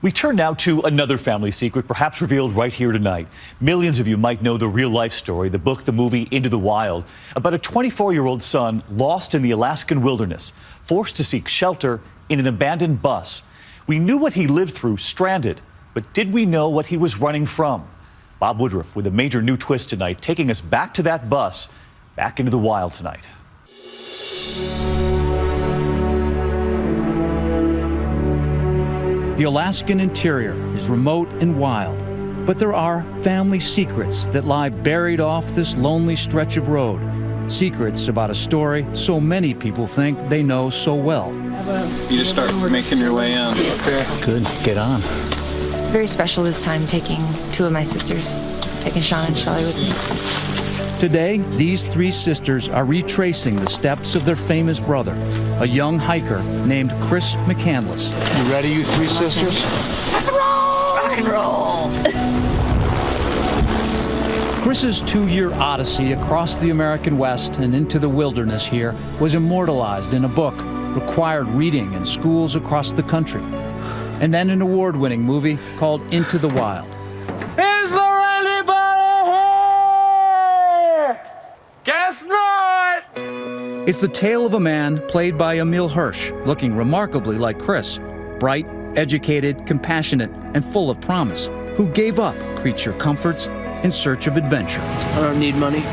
We turn now to another family secret, perhaps revealed right here tonight. Millions of you might know the real-life story, the book, the movie, Into the Wild, about a 24-year-old son lost in the Alaskan wilderness, forced to seek shelter in an abandoned bus. We knew what he lived through, stranded, but did we know what he was running from? Bob Woodruff with a major new twist tonight, taking us back to that bus, back into the wild tonight. The Alaskan interior is remote and wild, but there are family secrets that lie buried off this lonely stretch of road. Secrets about a story so many people think they know so well. You just start making your way in. Okay. Good, get on. Very special this time, taking two of my sisters, taking Sean and Shelley with me. Today, these three sisters are retracing the steps of their famous brother, a young hiker named Chris McCandless. You ready, you three sisters? Rock and roll! Rock and roll! Chris's 2-year odyssey across the American West and into the wilderness here was immortalized in a book, required reading in schools across the country, and then an award-winning movie called Into the Wild. Is there anybody here? Guess not! It's the tale of a man played by Emil Hirsch, looking remarkably like Chris, bright, educated, compassionate, and full of promise, who gave up creature comforts in search of adventure. I don't need money.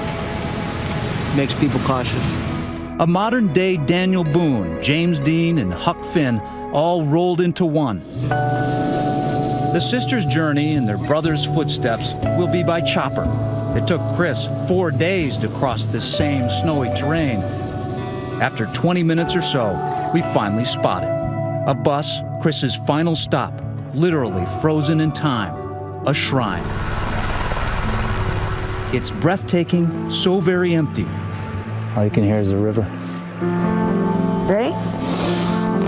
Makes people cautious. A modern-day Daniel Boone, James Dean, and Huck Finn all rolled into one. The sisters' journey in their brother's footsteps will be by chopper. It took Chris 4 days to cross this same snowy terrain. After 20 minutes or so, we finally spot it. A bus, Chris's final stop, literally frozen in time, a shrine. It's breathtaking, so very empty. All you can hear is the river. Ready?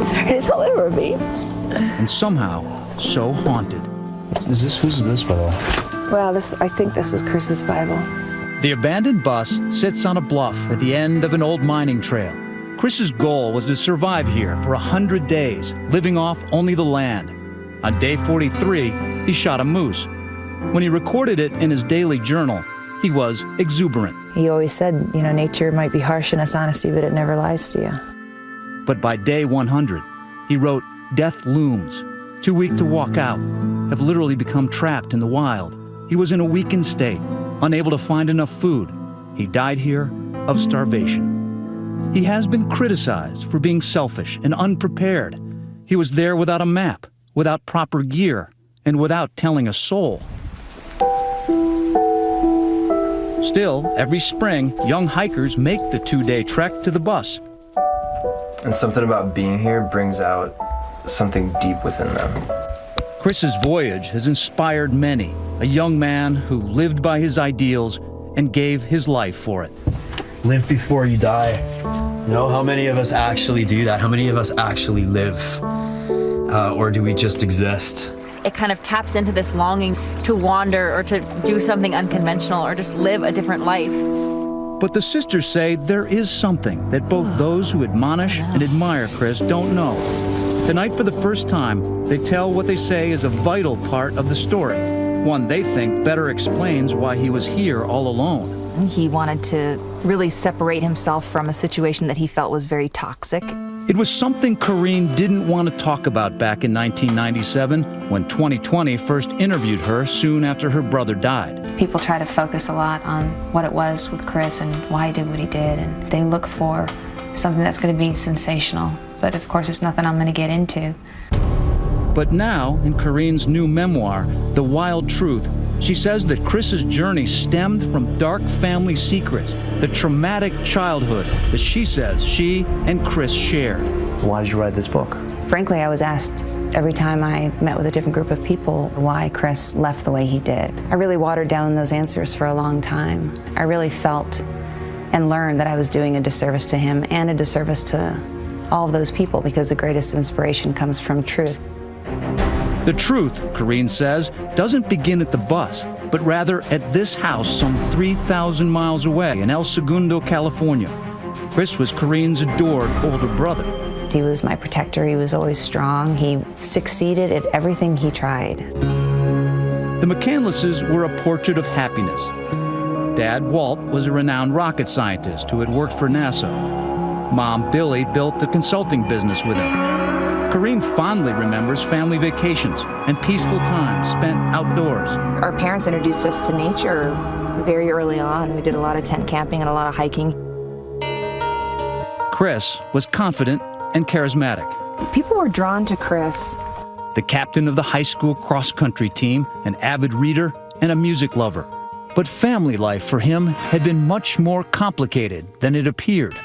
As hard as I'll ever be. And somehow, so haunted. Who's this, by the way? Well, I think this was Chris's Bible. The abandoned bus sits on a bluff at the end of an old mining trail. Chris's goal was to survive here for 100 days, living off only the land. On day 43, he shot a moose. When he recorded it in his daily journal, he was exuberant. He always said, you know, nature might be harsh in its honesty, but it never lies to you. But by day 100, he wrote, "Death looms. Too weak to walk out. Have literally become trapped in the wild." He was in a weakened state, unable to find enough food. He died here of starvation. He has been criticized for being selfish and unprepared. He was there without a map, without proper gear, and without telling a soul. Still, every spring, young hikers make the 2-day trek to the bus. And something about being here brings out something deep within them. Chris's voyage has inspired many, a young man who lived by his ideals and gave his life for it. Live before you die. You know, how many of us actually do that? How many of us actually live? Or do we just exist? It kind of taps into this longing to wander or to do something unconventional or just live a different life. But the sisters say there is something that both those who admonish and admire Chris don't know. Tonight, for the first time, they tell what they say is a vital part of the story, one they think better explains why he was here all alone. He wanted to really separate himself from a situation that he felt was very toxic. It was something Corrine didn't want to talk about back in 1997 when 2020 first interviewed her soon after her brother died. People try to focus a lot on what it was with Chris and why he did what he did, and they look for something that's going to be sensational. But of course, it's nothing I'm going to get into. But now, in Corrine's new memoir, The Wild Truth, she says that Chris's journey stemmed from dark family secrets, the traumatic childhood that she says she and Chris shared. Why did you write this book? Frankly, I was asked every time I met with a different group of people why Chris left the way he did. I really watered down those answers for a long time. I really felt and learned that I was doing a disservice to him and a disservice to all of those people, because the greatest inspiration comes from truth. The truth, Corrine says, doesn't begin at the bus, but rather at this house some 3,000 miles away in El Segundo, California. Chris was Corrine's adored older brother. He was my protector. He was always strong. He succeeded at everything he tried. The McCandlesses were a portrait of happiness. Dad, Walt, was a renowned rocket scientist who had worked for NASA. Mom, Billy, built the consulting business with him. Corrine fondly remembers family vacations and peaceful times spent outdoors. Our parents introduced us to nature very early on. We did a lot of tent camping and a lot of hiking. Chris was confident and charismatic. People were drawn to Chris. The captain of the high school cross-country team, an avid reader, and a music lover. But family life for him had been much more complicated than it appeared.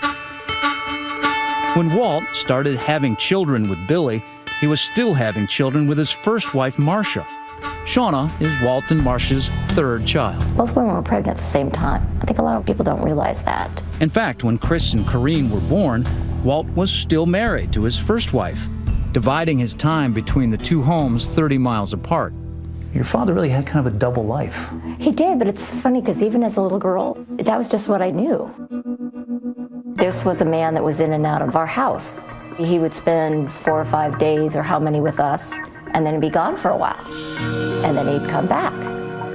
When Walt started having children with Billy, he was still having children with his first wife, Marcia. Shauna is Walt and Marcia's third child. Both women were pregnant at the same time. I think a lot of people don't realize that. In fact, when Chris and Corine were born, Walt was still married to his first wife, dividing his time between the two homes 30 miles apart. Your father really had kind of a double life. He did, but it's funny because even as a little girl, that was just what I knew. This was a man that was in and out of our house. He would spend 4 or 5 days or how many with us, and then he'd be gone for a while. And then he'd come back.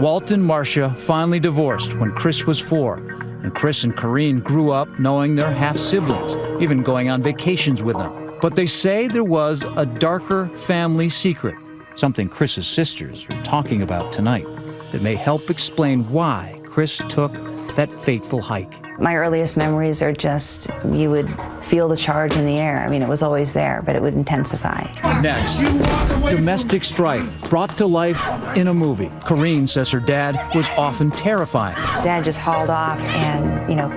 Walt and Marcia finally divorced when Chris was 4, and Chris and Corine grew up knowing they're half-siblings, even going on vacations with them. But they say there was a darker family secret, something Chris's sisters are talking about tonight, that may help explain why Chris took that fateful hike. My earliest memories are just, you would feel the charge in the air. I mean, it was always there, but it would intensify. Next, domestic strife brought to life in a movie. Corine says her dad was often terrifying. Dad just hauled off and,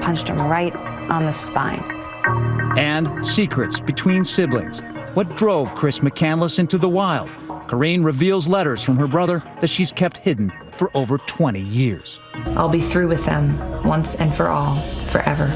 punched him right on the spine. And secrets between siblings. What drove Chris McCandless into the wild? Corine reveals letters from her brother that she's kept hidden for over 20 years. I'll be through with them once and for all, forever.